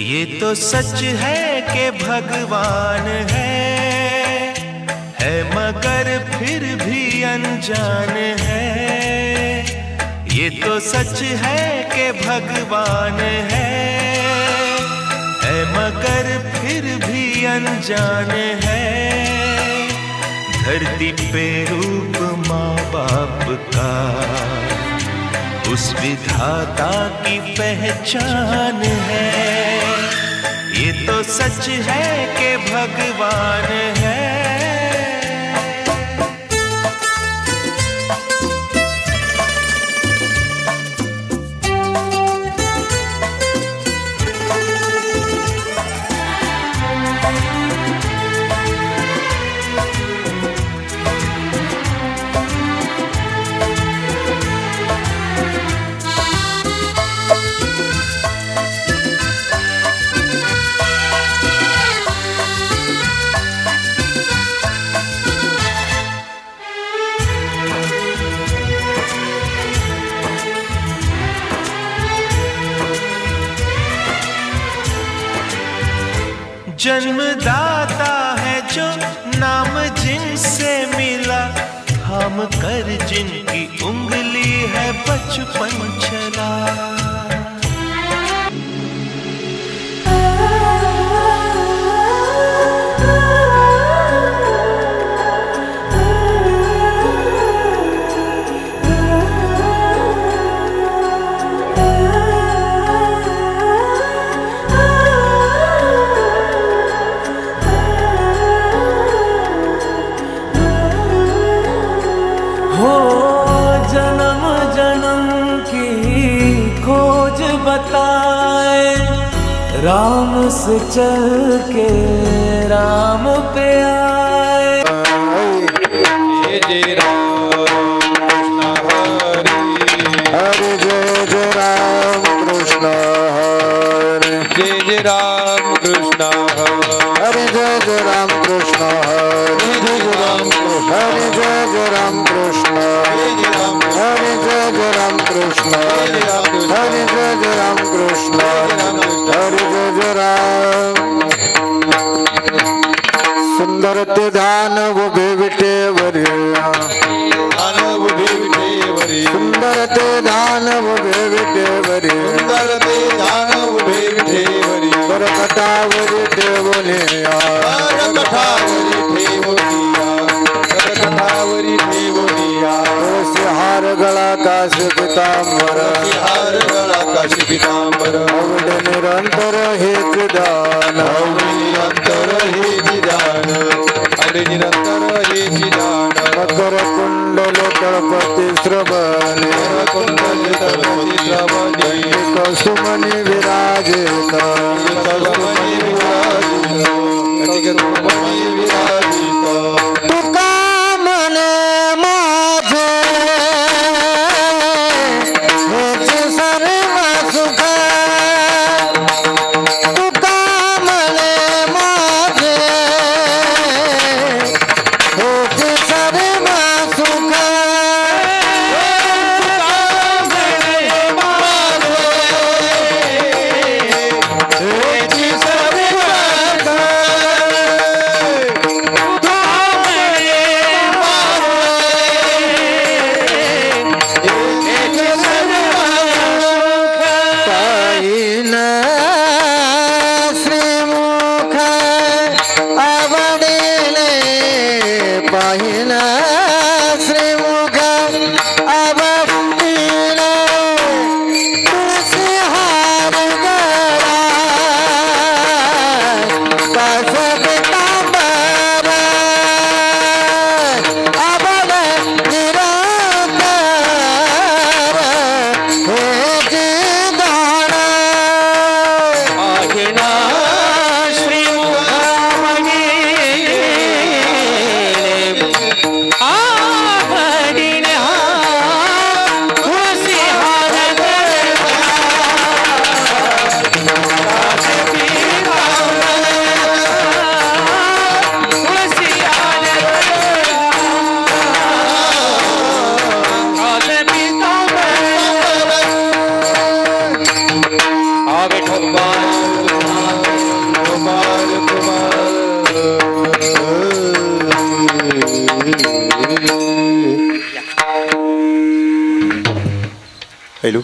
ये तो सच है कि भगवान है मगर फिर भी अनजान है। ये तो सच है कि भगवान है मगर फिर भी अनजान है। धरती पे रूप माँ बाप का उस विधाता की पहचान है। ये तो सच है कि भगवान है। जन्मदाता है जो नाम जिनसे मिला, थाम कर जिनकी उंगली है बचपन चला। राम से चल के राम पे आए। जय जय राम कृष्ण हरे हरे, जय जय राम कृष्ण हरे, जय जय राम कृष्ण हरे, जय जय राम कृष्ण हरे, जय जय राम हरे, जय जय राम कृष्ण हरे, जय जय राम कृष्ण हरे, जय जय राम कृष्ण हरे, जय जय राम। सुंदर ते ध्यान उभे विटेवरी, सुंदर ते ध्यान उभे विटेवरी, सुंदर ते ध्यान उभे विटेवरी, कर कटावरी ठेवलिया, कर कटावरी ठेवलिया, कर कटावरी ठेवलिया। तुलसी हार गळा काश पीतांबर, हार गळा काश पीतांबर, अवड निरंतर हेच दान, अवड निरंतर हेच दान, अवड निरंतर हेच दान। मकर कुंडल तळपती श्रवणे, कुंडल तळपती श्रवणे, कसुमनी विराजित, कसुमनी विराजित, कसुमनी विराजित। तुका मने माझे हेच सर्व सुख, तुका मने माझे हेच सर्व सुख, हेलो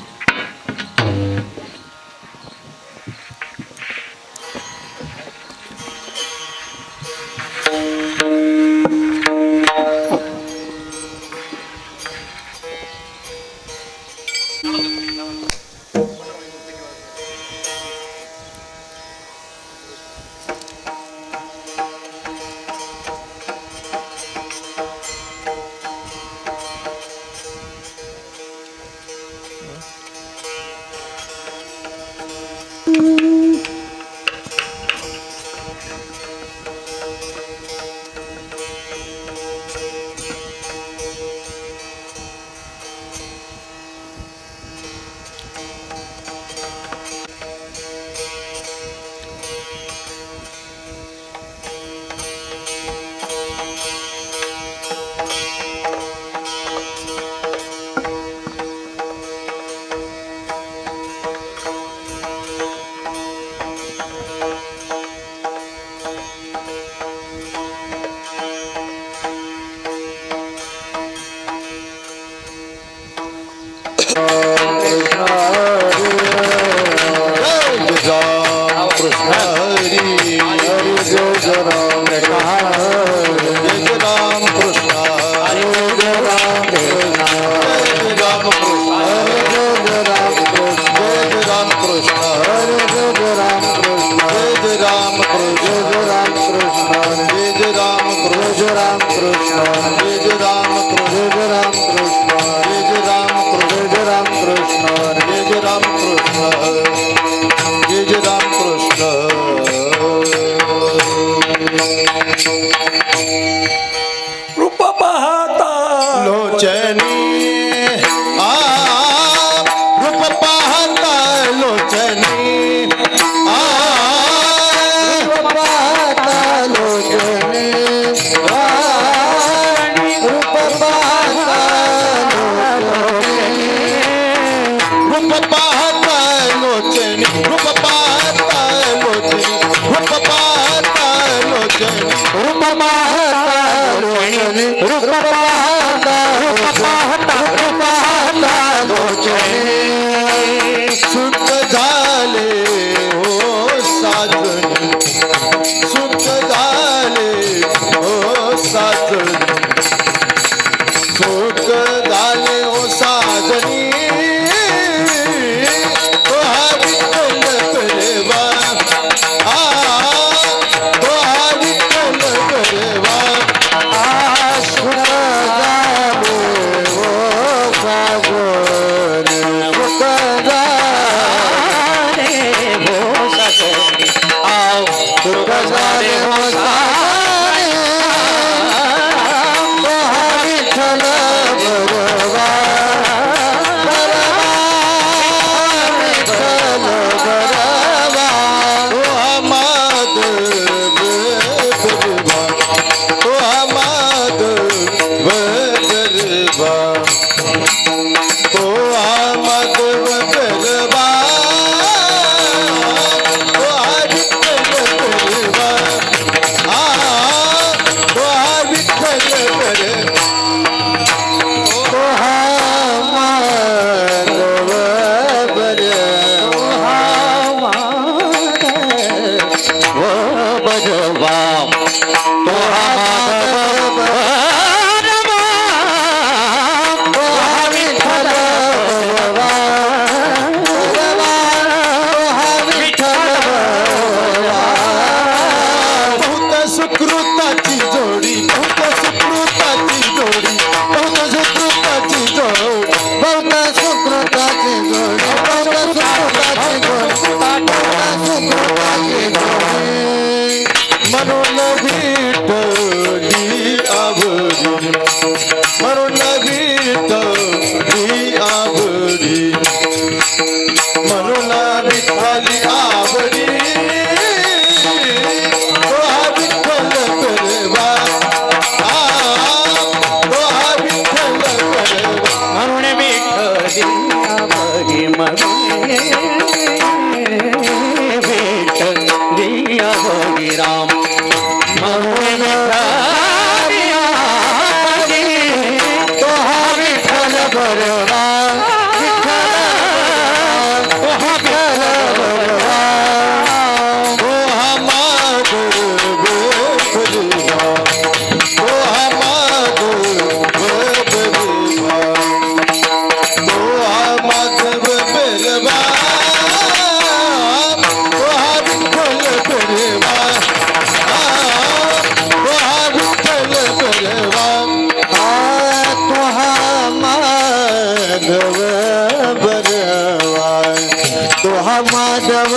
माधव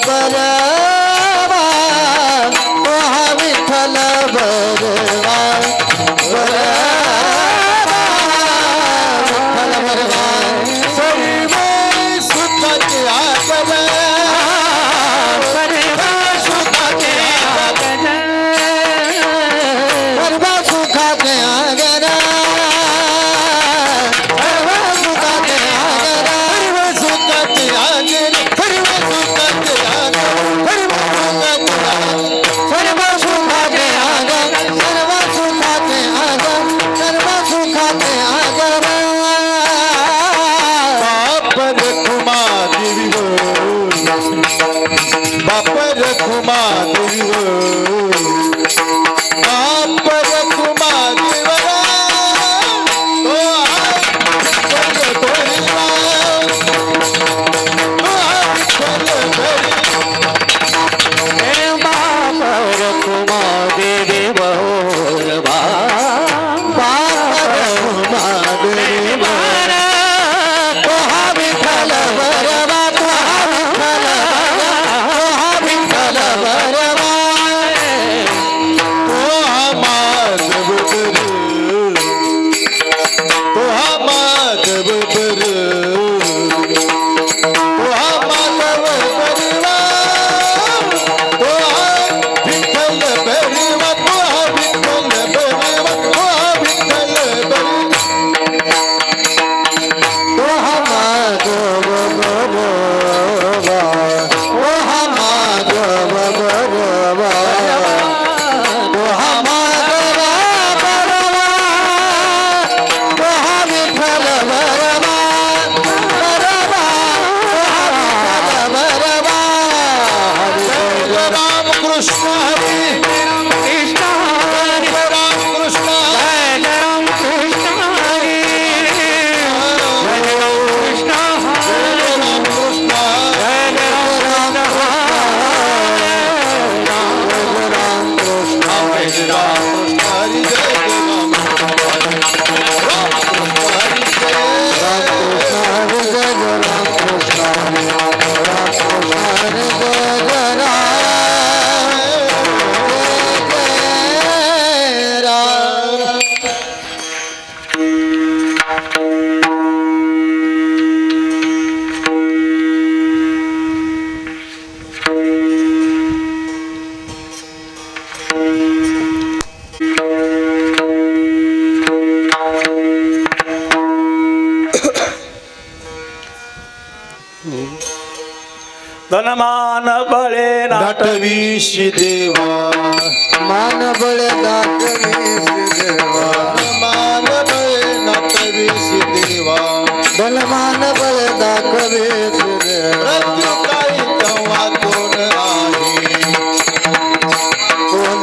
बरवा तोहा विठ्ठल बरवा बरवा विठ्ठल बरवा सर्व सुखाचे आगम सर्व सुखाचे आगम सर्व सुखाचे आगम धनमान बळे नाटवीशी देवा मान बळे नाटवीशी देवा मान बळे नाटवीशी देवा धनमान बळे नाटवीशी देवा मृत्यू काही तेव्हा कोण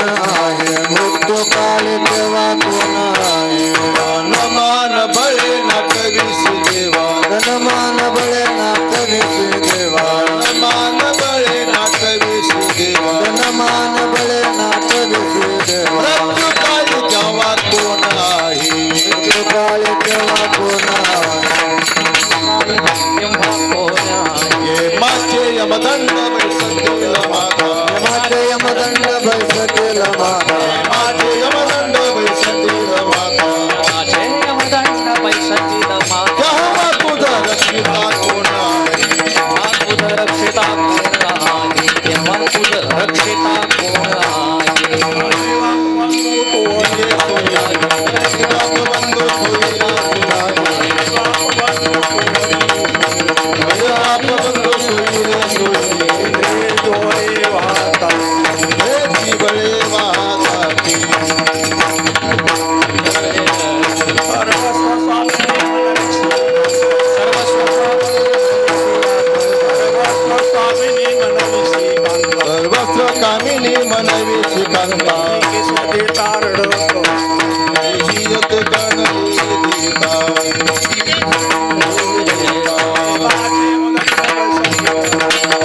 आहे मृत्यू काळी तेव्हा कोण आहे धनमान बळे नाटवीशी देवा धनमान बळे नाटवीशी देवा मान बळे नाटवीशी देवा धनमान बळे नाटवीशी देवा मृत्यू काळी तेव्हा कोण आहे मृत्यू काळी तेव्हा कोण आहे माझे यमदंड बैसकेल माता माझे यमदंड बैसकेल माता माझे यमदंड बैसकेल माता माझे यमदंड बैसकेल माता तेव्हा तुझा रक्षिता कोण आहे तुझ रक्षिता कोण आहे तेव्हा तुझ रक्षिता कोण कामिनी मनवी शिकांता किसते तारड जीवत कणली दीता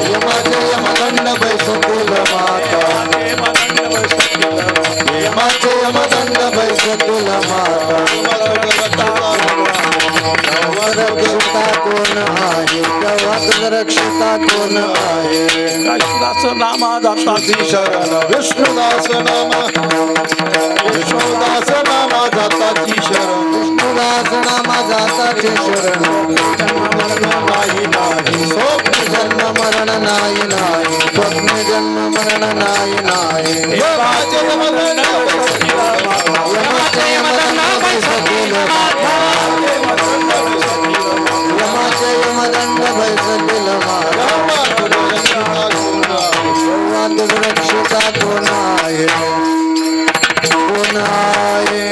यमाचे यमदंड बैसकेल माता यमाचे यमदंड बैसकेल माता कोण आहे तेव्हा रक्षिता कोण आहे विष्णुदास नामा जाताची शरण विष्णुदास नामा जाताची शरण विष्णुदास नामा जाताची शरण नाही नाही स्वप्न जन्म मरण नाही नाही स्वप्न जन्म मरण नाही नाही यमाचे यमदंड बैसतील रक्षिता कोण आहे कोण आहे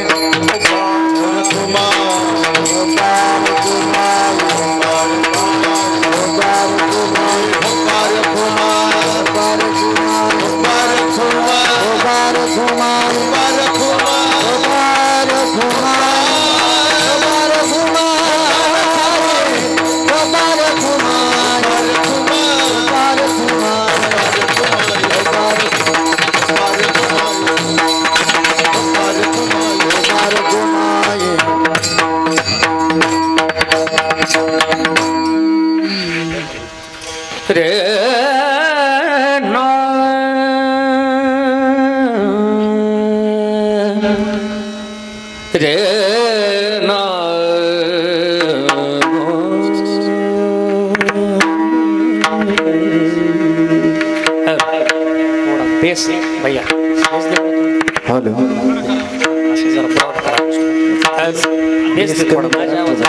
भैया हॅलो जरा ब्रॉड करा माझ्या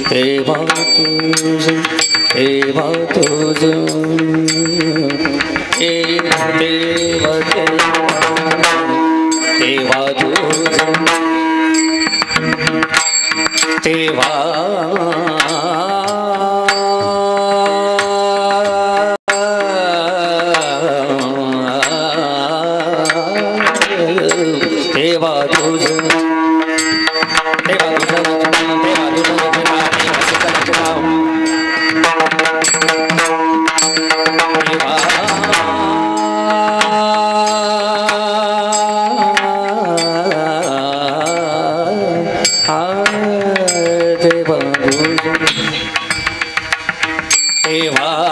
तेव्हा तुझं तेव्हा तुझं तेव्हा तेव्हा तुझं तेव्हा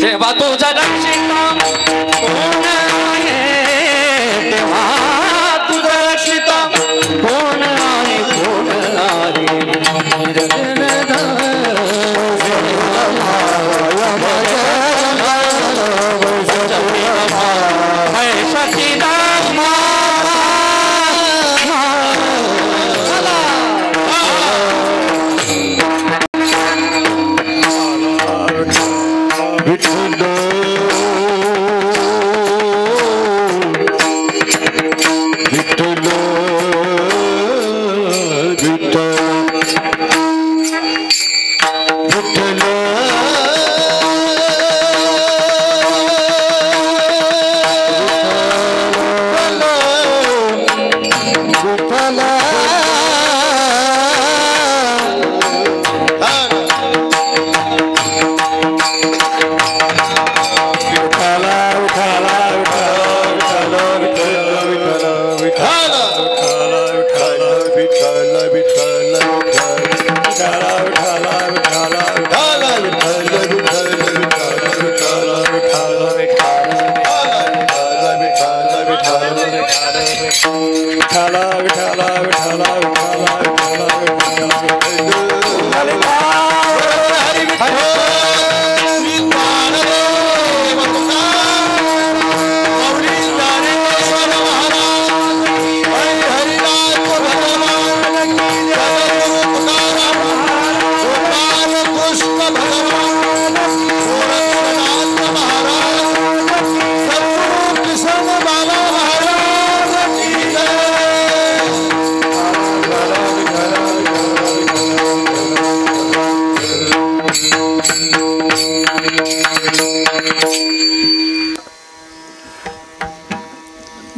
तेव्हा तुझा रक्षिता कोण आहे, तेव्हा तुझा रक्षिता कोण आहे, कोण आहे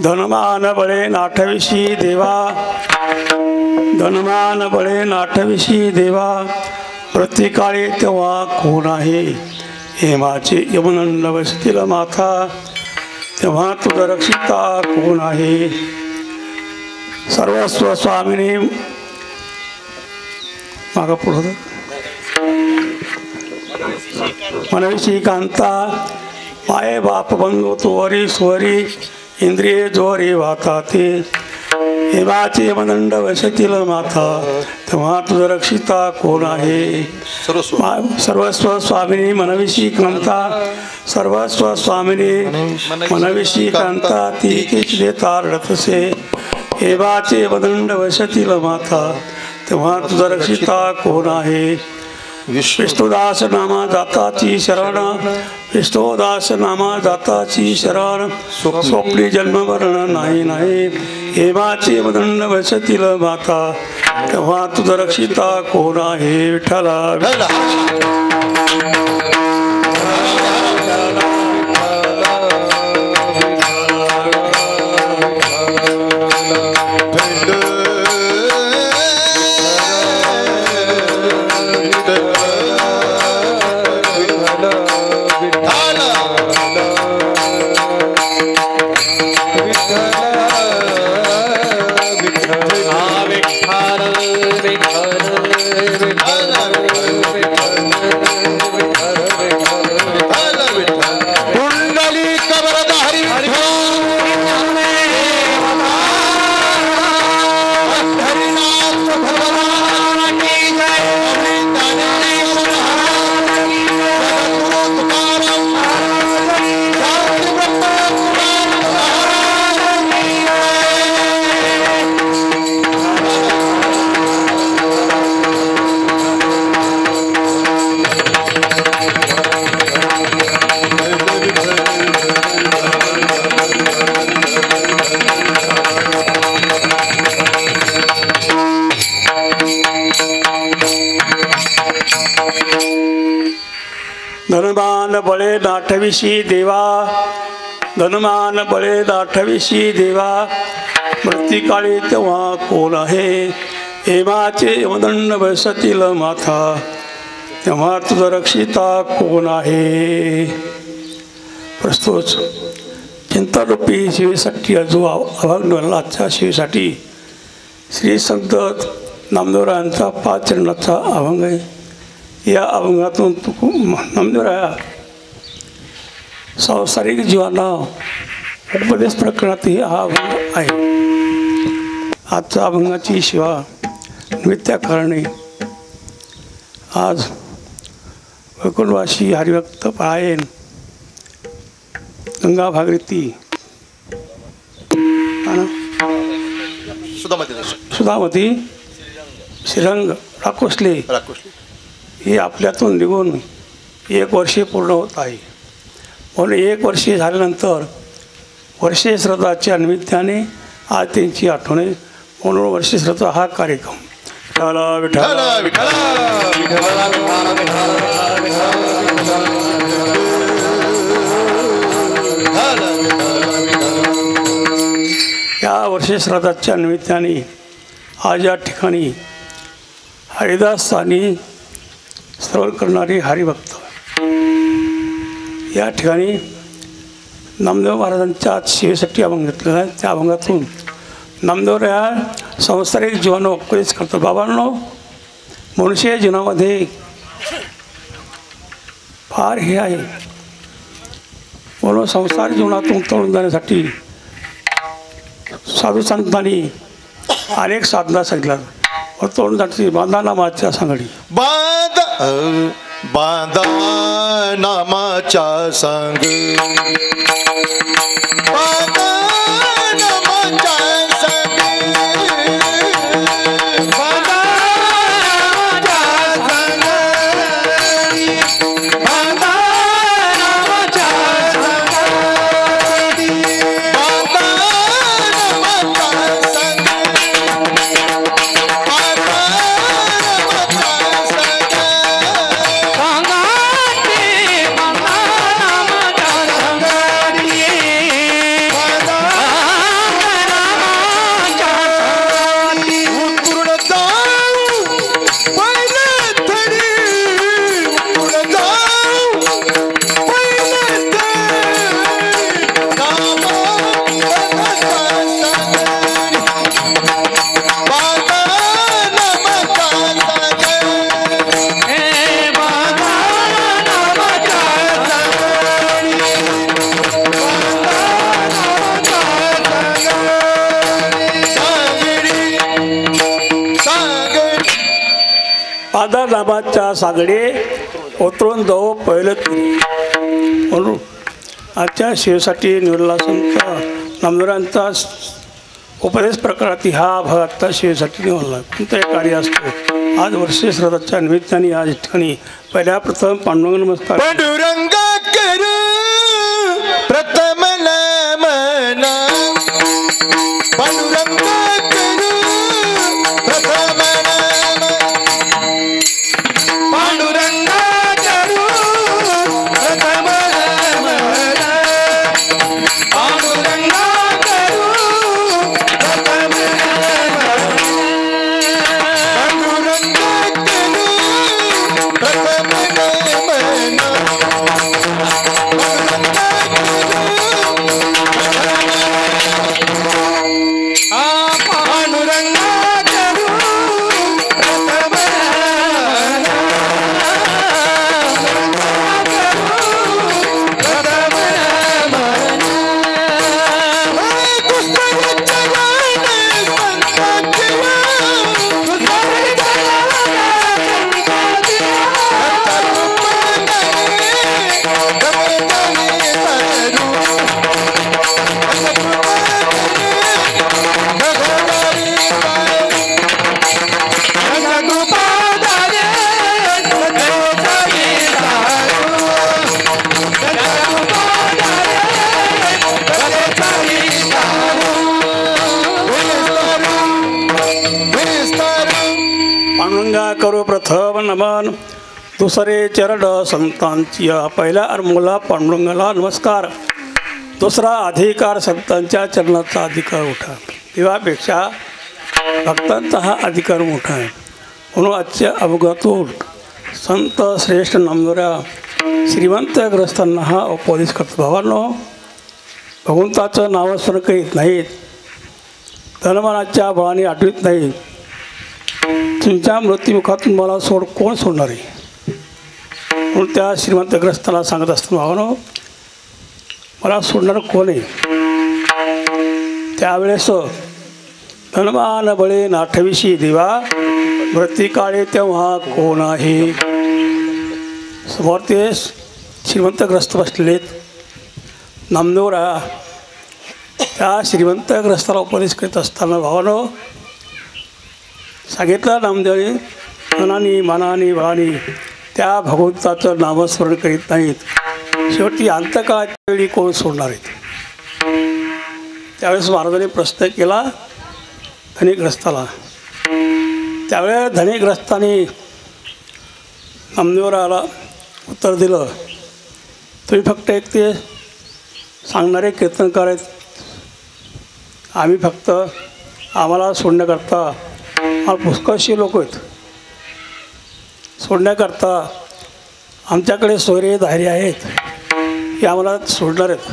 धनमान बळे नाठविशी देवा, धनमान बळे नाठविशी देवा, प्रत्येकाळी तेव्हा कोण आहे, हेमाचे यमुनंद वसतील माथा, तेव्हा तुझ रक्षिता कोण आहे. सर्वस्व स्वामिनी माग पुढं मनविषयी कांता, माये बाप बंधू तोरी स्वरी, इंद्रिये जोरी वाता ते, हेमाचे यमदंड वशतील माथा, तेव्हा तुझ रक्षिता कोण आहे. सर्वस्व स्वामिनी मनविषयी कांता, सर्वस्व स्वामिनी मनविषयी कांता, ती किच देता रडतसे, हेमाचे यमदंड वशतील माथा, तेव्हा तुझ रक्षिता कोण आहे. विष्णुदास नामा जाताची शरण, विष्णुदास नामा जाताची शरण, स्वप्नी जन्मवर्ण नाही नाही, हेमाची मदंड वसतील माता, तेव्हा तुझ रक्षिता कोण आहे. विठ्ठला धनमान बळे दाठविशी देवा, धनमान बळे दाठविशी देवा, मृत्युकाळी तेव्हा कोण आहे, हेमाचे यमदंड बसतील माथा, तेव्हा तुझं रक्षिता कोण आहे. प्रस्तुत चिंतारूपी शिवेसाठी जो अभंग आजच्या शिवेसाठी श्री संत नामदेवरायांचा 5 चरणाचा अभंग आहे. या अभंगातून नामदेवराया सांसारिक जीवांना उपदेश प्रकरणातही हा अभंग आहे. आजच्या अभंगाची शिवा निमित्ताकारणे आज वैकुंठवासी हरिभक्त पारायण गंगा भागीरथी सुधामती श्रीरंग राकोसले हे आपल्यातून निघून 1 वर्षे पूर्ण होत आहे. म्हणून 1 वर्षे झाल्यानंतर वर्षे श्रद्धाच्या निमित्ताने आज त्यांची आठवण आहे. म्हणून वर्षे श्रद्धा हा कार्यक्रम या वर्षे श्राद्धाच्या निमित्ताने आज या ठिकाणी हरिदास स्थानी श्रवण करणारे हरिभक्त या ठिकाणी नामदेव महाराजांच्या शिवेसाठी अभंग घेतलेला आहे. त्या अभंगातून नामदेव या सांसारिक जीवनावर उपदेश करतात. बाबांनो, मनुष्य जीवनामध्ये फार हे आहे, म्हणून संसार जीवनातून तळून जाण्यासाठी साधू संतांनी अनेक साधना सांगितल्या. तोंड जाण्याची बांधा नामाच्या सांगडी, बांधा नामाच्या सांग, बांधा नामाच्या सांग, बांधा नामाच्या सांग, बांधा नामाच्या सांग, बांधा नामाच्या सांग, पादा नामाच्या सागडे उतरून जाऊ पहिलं तरी. म्हणून आजच्या शिवेसाठी निवडला संत नामदेवरायांचा उपदेश प्रकारातील हा भाग आत्ता शिवेसाठी निवडला. कोणतंही कार्य असतो. आज वर्षे श्राद्धाच्या निमित्ताने आज ठिकाणी पहिल्या प्रथम पांडुरंग नमस्कार. पांडुरंग करू प्रथम नमन, पांडुरंग करू प्रथम नमन, पांडुरंग करू प्रथम नमन, पांडुरंग करू प्रथम नमन, पांडुरंग करू प्रथम नमन, पांडुरंगा करो प्रथम नमन, दुसरे चरण संतांची पहिल्या अर्मोला पांडुरंगाला नमस्कार. दुसरा अधिकार संतांच्या चरणाचा अधिकार मोठा. देवापेक्षा भक्तांचा हा अधिकार मोठा आहे. म्हणून आजच्या अवघातून संत श्रेष्ठ नामदाऱ्या श्रीमंत ग्रस्तांना हा उपदेश करतो. भावांनो, भगवंताचं नामस्मरण करीत नाहीत, धनमानाच्या बळाने आठवीत नाही, तुमच्या मृत्युमुखातून मला सोड कोण सोडणार आहे. म्हणून त्या श्रीमंतग्रस्ताला सांगत असतो, भावांनो मला सोडणार कोण आहे. त्यावेळेस धनमान बळे नाठविशी देवा मृत्युकाळे तेव्हा कोण आहे. समोर ते श्रीमंतग्रस्त बसलेत. नामदेवरा त्या श्रीमंतग्रस्ताला उपदेश करीत असताना भावानो सांगितलं नामदेवाने, मनाने मनाने बळाने त्या भगवंताचं नामस्मरण करीत नाहीत, शेवटी अंतकाळाच्या वेळी कोण सोडणार आहेत. त्यावेळेस महाराजांनी प्रश्न केला धनिग्रस्ताला. त्यावेळेस धनिग्रस्ताने नामदेवराला उत्तर दिलं, तुम्ही फक्त एक ते सांगणारे कीर्तनकार आहेत, आम्ही फक्त आम्हाला सोडण्याकरता आम्हाला पुष्कळशी लोक आहेत, सोडण्याकरता आमच्याकडे सोयरे धायरे आहेत, हे आम्हाला सोडणार आहेत.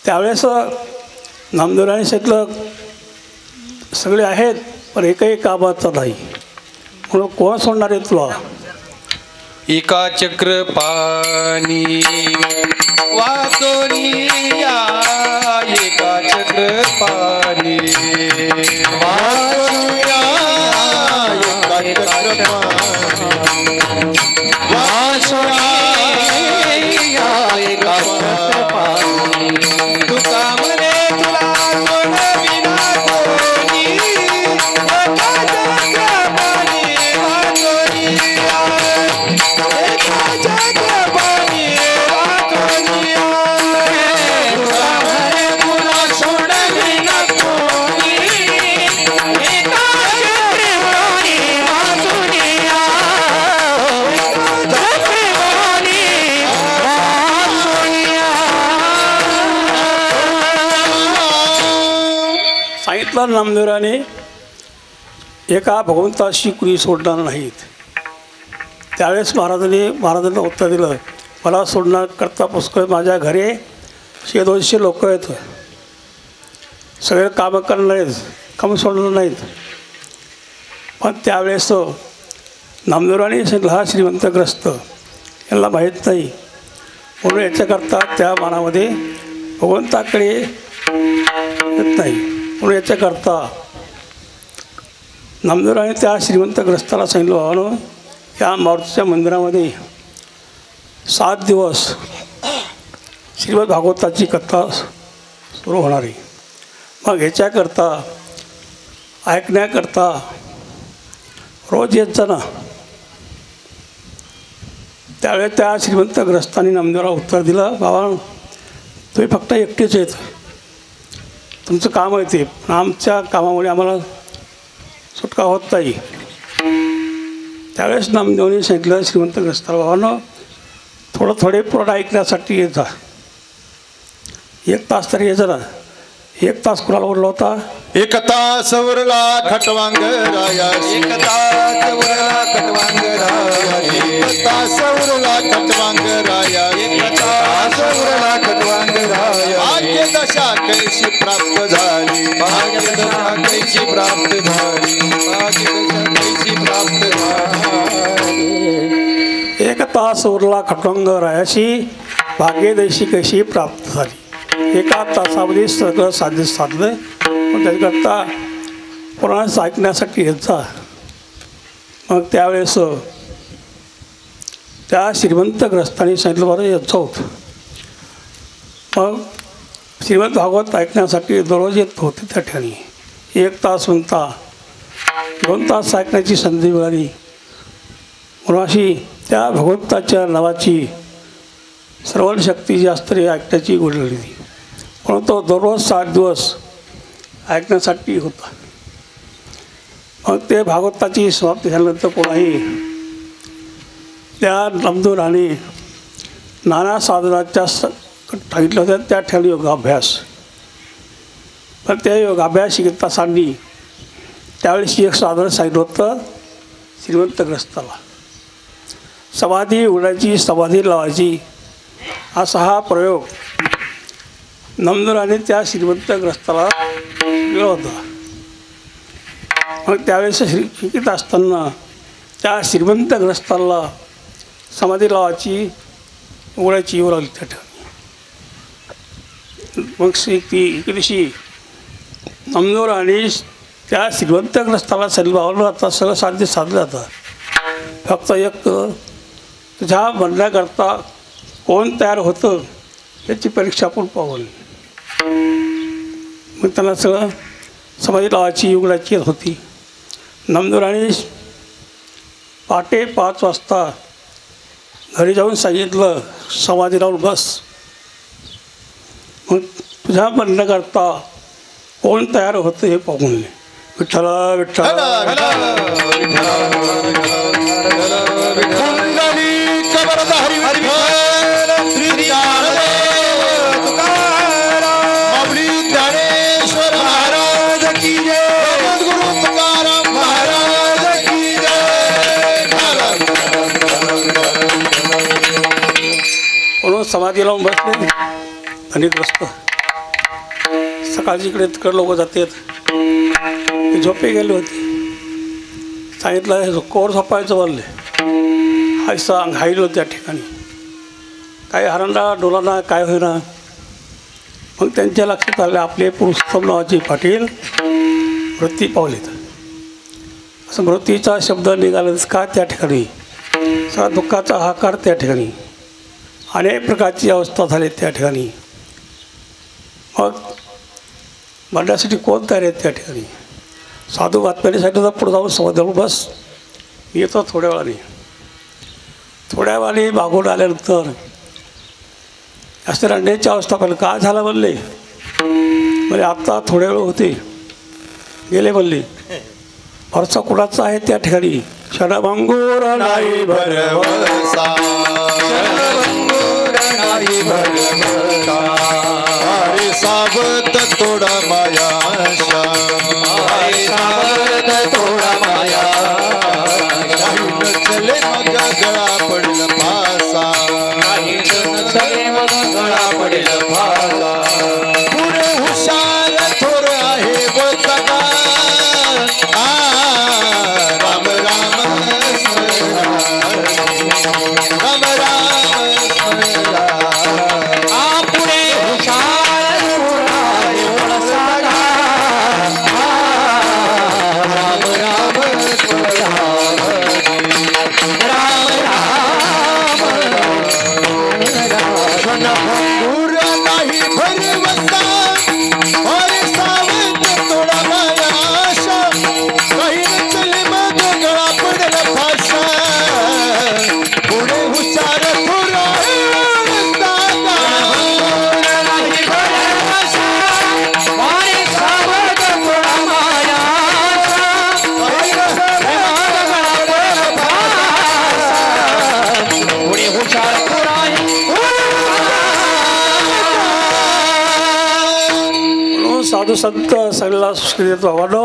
त्यावेळेस नामदेवराने सांगितलं सगळे आहेत पण एकही कामाचा नाही, म्हणून कोण सोडणार आहे तुला. एका चक्र पाणी वाचोनिया, एका चक्र पाणी वाचोनिया, एका चक्र पाणी वाचोनिया, एका चक्र पाणी. तुका म्हणे तुला सोडविना कोणी, एका चक्र पाणी वाचोनिया, एका चक्र पाणी वाचोनिया. तुका म्हणे तुला सोडविना कोणी, एका चक्र पाणी वाचोनिया, एका चक्र पाणी वाचोनिया. सांगितलं नामदेवराने एका भगवंताशी कुणी सोडणार नाहीत. त्यावेळेस महाराजांना उत्तर दिलं, मला सोडण्याकरता पुष्कळ माझ्या घरी 100-200 लोक आहेत, सगळे कामं करणार आहेत, कामं सोडणार नाहीत. पण त्यावेळेस नामदेवराने सांगितलं हा श्रीमंतग्रस्त यांना माहीत नाही, म्हणून याच्याकरता त्या मनामध्ये भगवंताकडे येत नाही. म्हणून याच्याकरता नामदेवराने त्या श्रीमंतग्रस्ताला सांगितलं, भावानो या मारुतीच्या मंदिरामध्ये 7 दिवस श्रीमद भागवताची कथा सुरू होणार आहे. मग ह्याच्याकरता ऐकण्याकरता रोज येत जा ना. त्यावेळेस त्या श्रीमंतग्रस्तांनी नामदेवराला उत्तर दिलं, बाबा तुम्ही फक्त एकटेच आहेत, तुमचं काम आहे ते, पण आमच्या कामामुळे आम्हाला सुटका होत नाही. त्यावेळेस नामदेवाने सांगितलं श्रीमंतग्रस्ताला, बाबांनो थोडे पुराण ऐकण्यासाठी येत जा, 1 तास तरी येत ना. 1 तास कुणाला उरला होता. एक तास उरला खटवांगराया, एक तास उरला खटवांगराया, एक तास उरला खटवांगराया, एक तास उरला खटवांगराया. भाग्य दशा कैशी प्राप्त झाली, भाग्य दशा कैशी प्राप्त झाली, भाग्य दशा कैशी प्राप्त झाली. 1 तास उरला खटवांगरायाशी भाग्यदेशी कशी प्राप्त झाली. 1 तासामध्ये सगळं साधलं. पण त्याच्याकरता पुराण ऐकण्यासाठी येत जा. मग त्यावेळेस त्या श्रीमंतग्रस्तांनी सांगितलं बरं येत जाऊत. मग श्रीमद भागवत ऐकण्यासाठी दररोज येत होते. त्या ठिकाणी 1 तास म्हणता 2 तास ऐकण्याची संधी मिळाली. म्हणून अशी त्या भगवंताच्या नावाची श्रवण शक्ती जास्त ऐकण्याची घडली. म्हणून तो दररोज 7 दिवस ऐकण्यासाठी होता. मग ते भागवताची समाप्ती झाल्यानंतर कोणाही त्या नामदेवराणी नाना साधनाच्या सांगितलं होत्या त्या ठिकाणी योगाभ्यास. पण त्या योगाभ्यास शिकत असताना त्यावेळेस एक साधन सांगितलं होतं श्रीमंतग्रस्ताला. समाधी उघडायची, समाधी लावायची असा हा प्रयोग नामदेवराणी त्या श्रीमंतग्रस्ताला दिला होता. मग त्यावेळेस शिकत असताना त्या श्रीमंतग्रस्ताला समाधी लावायची उघडायची येऊ लागली त्या ठिकाणी. मग ती दिवशी नामदेवराणी त्या श्रीमंतग्रस्ताला सगळं लावलं जातं, सगळं साध्य साधलं जातं. फक्त एक तुझ्या म्हणण्याकरता कोण तयार होतं याची परीक्षा आपण पाहून. मग त्यांना सगळं समाधी लावायची उघडायची होती. नामदेवराणी पहाटे 5 वाजता घरी जाऊन सांगितलं समाधी लावून बस. मग तुझ्या म्हणण्याकरता कोण तयार होतं हे पाहून. विठ्ठला विठ्ठला म्हणून समाधी लावून बसले आणि ग्रस्त. सकाळची इकडे तिकडे लोक जातात. झोपे गेले होते. सांगितलं हे कोर झोपायचं बोलले. हाय सांग हाईल त्या ठिकाणी काय हरंडा डोलाना काय होईना. मग त्यांच्या लक्षात आले आपले पुरुषोत्तम नावाचे पाटील मृत्यू पावलेत. असं मृत्यूचा शब्द निघालाच का त्या ठिकाणी. सगळा दुःखाचा हाकार त्या ठिकाणी. अनेक प्रकारची अवस्था झाली त्या ठिकाणी. मग म्हणण्यासाठी कोण तयार आहेत त्या ठिकाणी. साधू बातम्याने सांगितलं पुढे जाऊन समाधी बस मी येतो थोड्या वेळाने. थोड्या वेळाने मागून आल्यानंतर असं रडण्याची अवस्था पाहिलं. काय झालं म्हणले. म्हणजे आत्ता थोड्या वेळ होते गेले म्हणले. भरसा कुणाचा आहे त्या ठिकाणी. क्षणभंगुर नाही भरवसा, नाही भरवसा, अरे सावत थोडा मायाशा, अरे सावत थोडा मायाशा, चले मग गळा पडेल फासा, चले मग गळा पडेल फासा, पुढे हुशार थोर आहे बोलता राम राम राम राम पुढे हुशार राम राम दूर नाही भरवसा, अरे सावत थोडा मायाशा, काही चले मग गळा पडेल फासा, पुढे हुशार थोडा साधू संत सगळ्याला सुखदेव भावानो.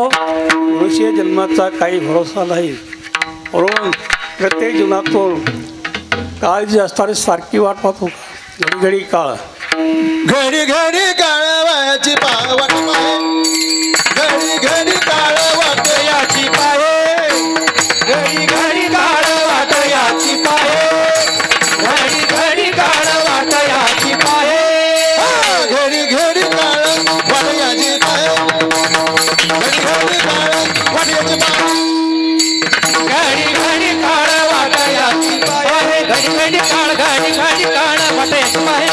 मनुष्य जन्माचा काही भरोसा नाही. म्हणून प्रत्येक जीवनातून काळ जी असणारी सारखी वाट पाहतो. घडी घडी काळ, घडी घडी काळ वायाची वाट पाहे, घडी घडी काळ वाट याची पाहे, घडी घडी काळ वाट याची पाहे, घडी घडी काळ वाट याची पाहे, घडी घडी काळ वाट याची पाहे, घडी घडी काळ वाट याची पाहे, घडी घडी काळ वाट याची पाहे, घडी घडी काळ वाट याची पाहे.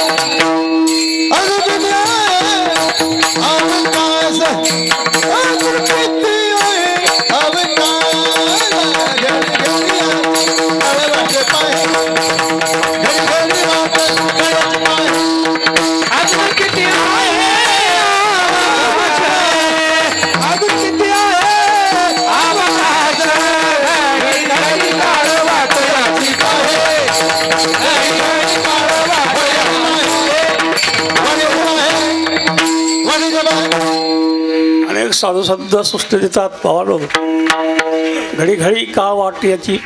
साधू संत सृष्टी देतात पावालो घडी घडी का वाट याची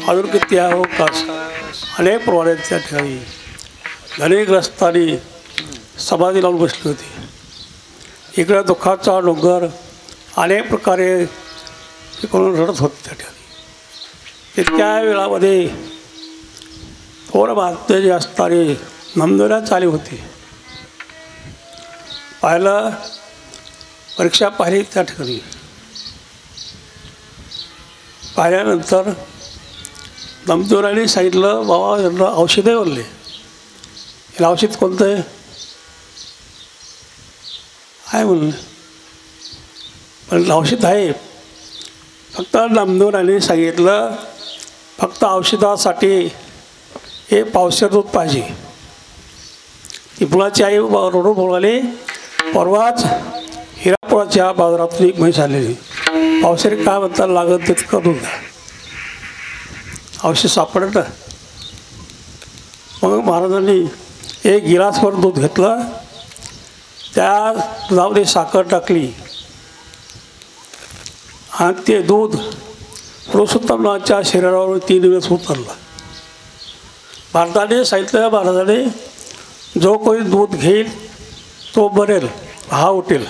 अजून किती आहे हो कास अनेक प्रमाणे त्या ठिकाणी धनीग्रस्तांनी समाधी लावून बसली होती. इकडं दुःखाचा डोंगर अनेक प्रकारे करून रडत होते त्या ठिकाणी. तितक्या वेळामध्ये थोडं बातमी जे असणारी नमदोऱ्या चाली होती. पाहिलं परीक्षा पाहिली त्या ठिकाणी. पाहिल्यानंतर नमदोऱ्याने सांगितलं बाबा यांना औषधे बोलले. याला औषध कोणतं आहे म्हणलं. पण औषध आहे. फक्त नमदोऱ्याने सांगितलं फक्त औषधासाठी हे पावसाळ्यात दूध पाहिजे. ती मुलाची आई रोडून बोलाली परवाच हिरापुराच्या बाजारातून एक म्हैस आलेली. पावसाळ्यात काय म्हणता लागत तितकं दूध द्या. औषध सापडलं. मग महाराजांनी एक गिलासभर दूध घेतलं. त्या दुधामध्ये साखर टाकली आणि ते दूध पुरुषोत्तमाच्या शरीरावर 3 दिवस उतरलं. भारताने सांगितलं महाराजाने जो कोणी दूध घेईल तो मरेल हा उठेल.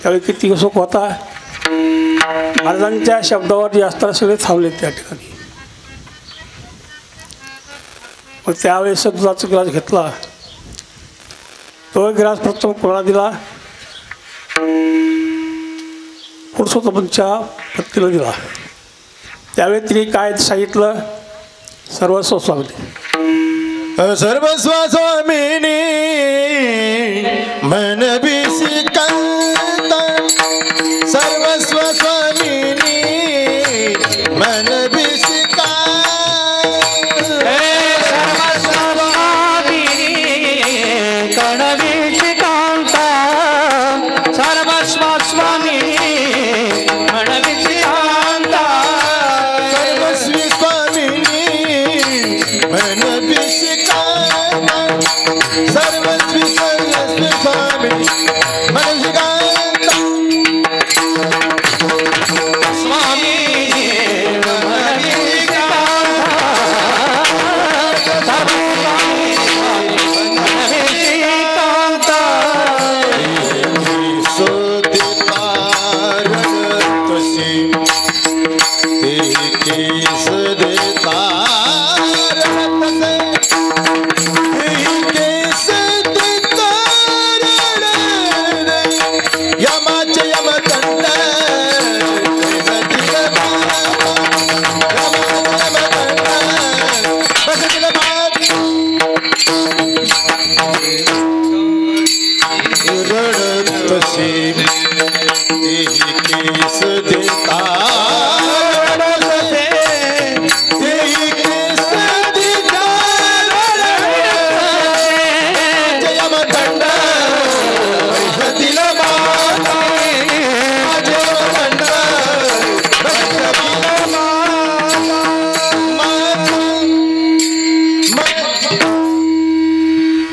त्यावेळी किती सुख होता. महाराजांच्या शब्दावर जास्त सगळे थांबले त्या ठिकाणी. मग त्यावेळेस दुधाचा गिलास घेतला. तो गिलास प्रथम कोणाला दिला. पुरुषोत्तमांच्या पत्नीला दिला. त्यावेळी तिने काय सांगितलं सर्वस्व स्वामी सर्वस्व स्वामिनी मन बिसिकांत सर्वस्व स्वामिनी मन बिसिकांत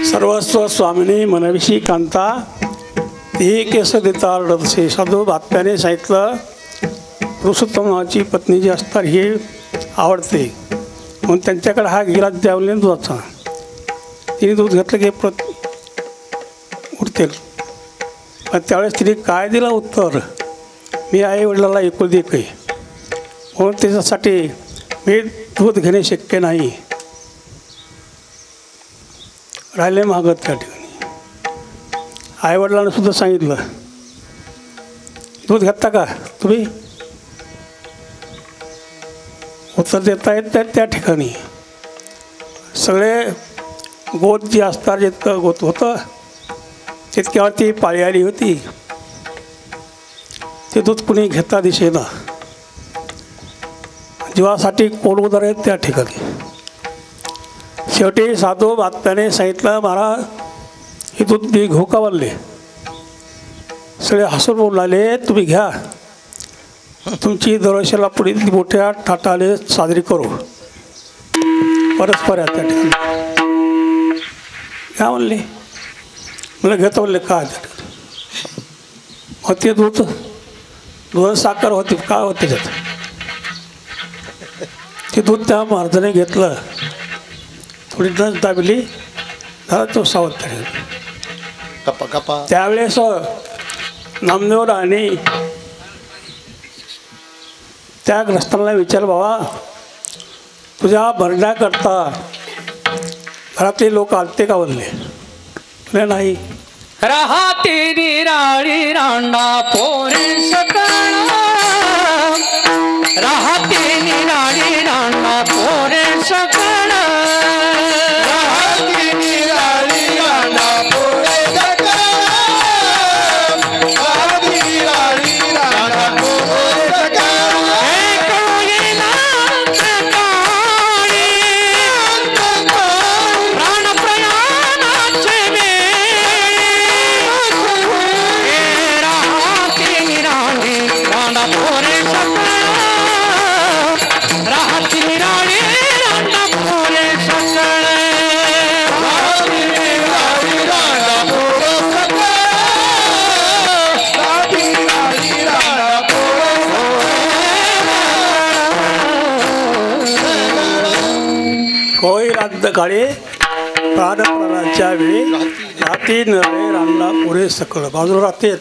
सर्वस्व स्वामिनी मनविषयी कांता ती केस देता रडसे. साधू बातम्याने सांगितलं पुरुषोत्तम नावाची पत्नी जी असतात ही आवडते म्हणून त्यांच्याकडे हा गिलास द्यावले दुधाचा. तिने दूध घेतलं की उठतील. पण त्यावेळेस तिने काय दिलं उत्तर मी आई वडिलाला एकुलती एक आहे म्हणून त्याच्यासाठी मी दूध घेणे शक्य नाही. राहिले मागत त्या ठिकाणी. आईवडिलांना सुद्धा सांगितलं दूध घेता का तुम्ही. उत्तर देता येत त्या ठिकाणी सगळे गोत जे असतात जितकं गोत होतं तितक्यावरती पाळी आली होती. ते दूध कुणी घेता दिसेना. जीवासाठी कोण उदार आहेत त्या ठिकाणी. शेवटी साधू बातम्याने सांगितलं महाराज हे दूध मी घेऊ का बोलले. सगळे हसून बोलले तुम्ही घ्या तुमची दरवर्षाला पुढे मोठ्या थाटाने साजरी करू. परस्पर आहे त्या ठिकाणी घ्या म्हणले. मला घेतो म्हणले काय त्या ठिकाणी. होते दूध साखर होती काय होते त्याच्यात ते दूध त्या महाराजाने घेतलं थोडी नस दाबली झाला तो सावध कपा कपा त्यावेळेस नामदेव राणे त्या ग्रस्तांना विचार बाबा तुझ्या भरण्याकरता घरातले लोक आलते का बोलले नाही राहते निराळी रांडा पोरे सकळ राहते निराळी रांडा पोरे सकळ राहती निराळी रांडा पोरे सकळ राहती निराळी रांडा पोरे सकळ प्राण प्रयाणाचे होय रात्रकाळी प्राणप्रणाच्या वेळी रात्री नरे रांना पुरे सकळ बाजूला राहते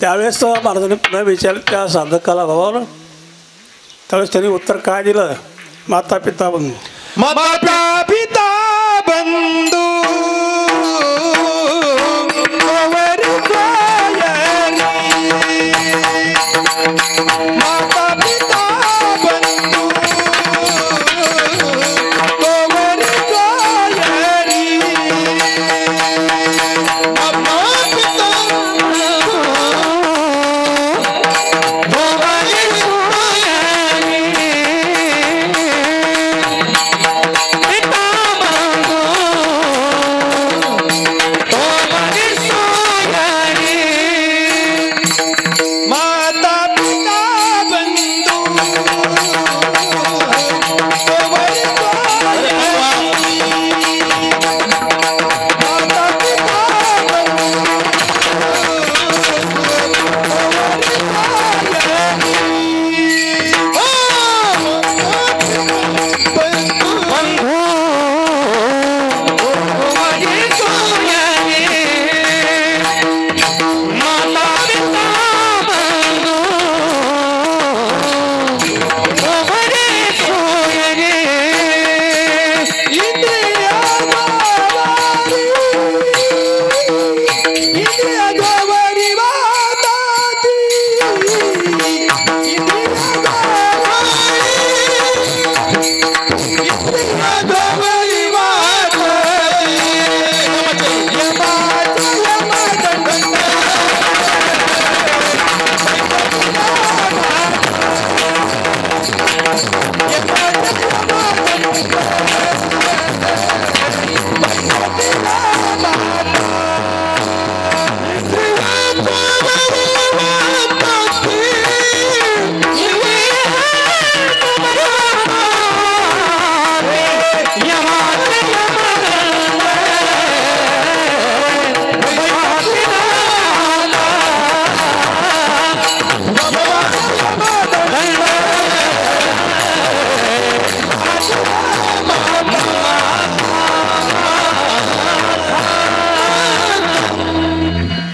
त्यावेळेस महाराजांनी पुन्हा विचारलं त्या साधकाला बाबा त्यावेळेस त्यांनी उत्तर काय दिलं माता पिता बंधू माता पिता बंधू माता पिता बंधू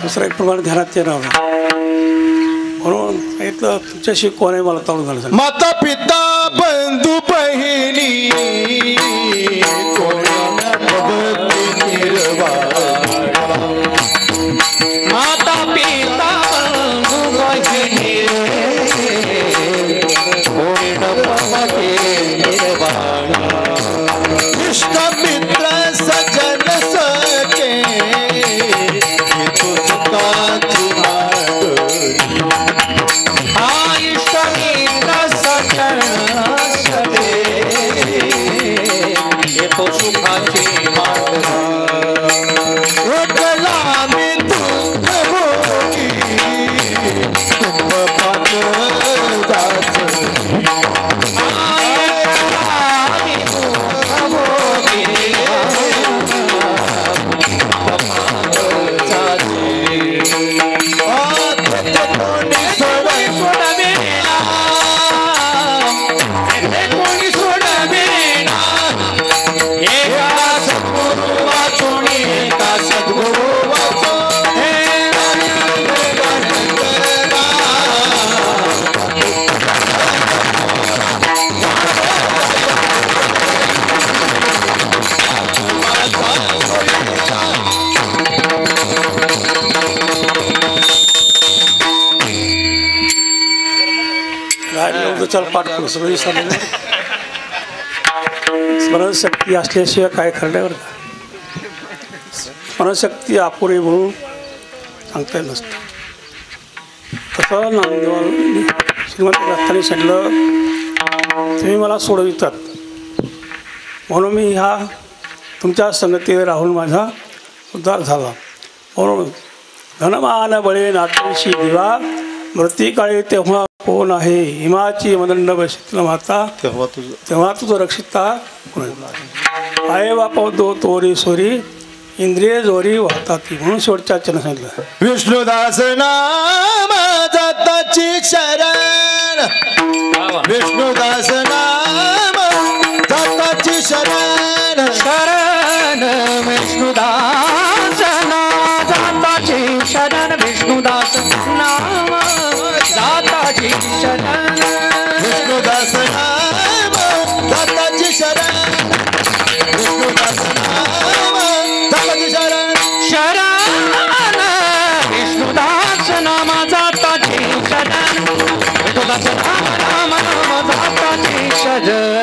दुसरा एक प्रमाणे ध्यानात येणार म्हणून सांगितलं तुमच्याशी कोण आहे मला ताळून झालं माता पिता बंधू बहिणी माता पिता बंधू बहिणी इष्ट मित्र सजन सके आयुष्य मित्र सजन सके राहिलं चल पाठ करू सगळं विसरलं. स्मरणशक्ती असल्याशिवाय काय खरड्यावर का स्मरणशक्ती अपुरी म्हणून सांगता येत नसतं. तसं नामदेवाला श्रीमंत ग्रस्थांनी सांगितलं तुम्ही मला सोडवितात म्हणून मी ह्या तुमच्या संगतीवर राहून माझा उद्धार झाला. म्हणून धनमान बळे नाथशी दिवा मृत्युकाळी तेव्हा कोण आहे हिमाची मदंड बशीतला माता तेव्हा तुझं रक्षिता आहे बापा दो तोरी सोरी इंद्रिय जोरी वाहतात म्हणून शेवटच्या चरण सांगितलं विष्णुदास नाम जाताची शरण विष्णुदास नाम जाताची शरण शरण विष्णुदास नाम जाताची शरण विष्णुदास नाम जाताची शरण विष्णुदास नाम जाताची शरण विष्णुदास नाम जाताची शरण शरण विष्णुदास नाम जाताची शरण विष्णुदास नाम नाम नाम जाताची शरण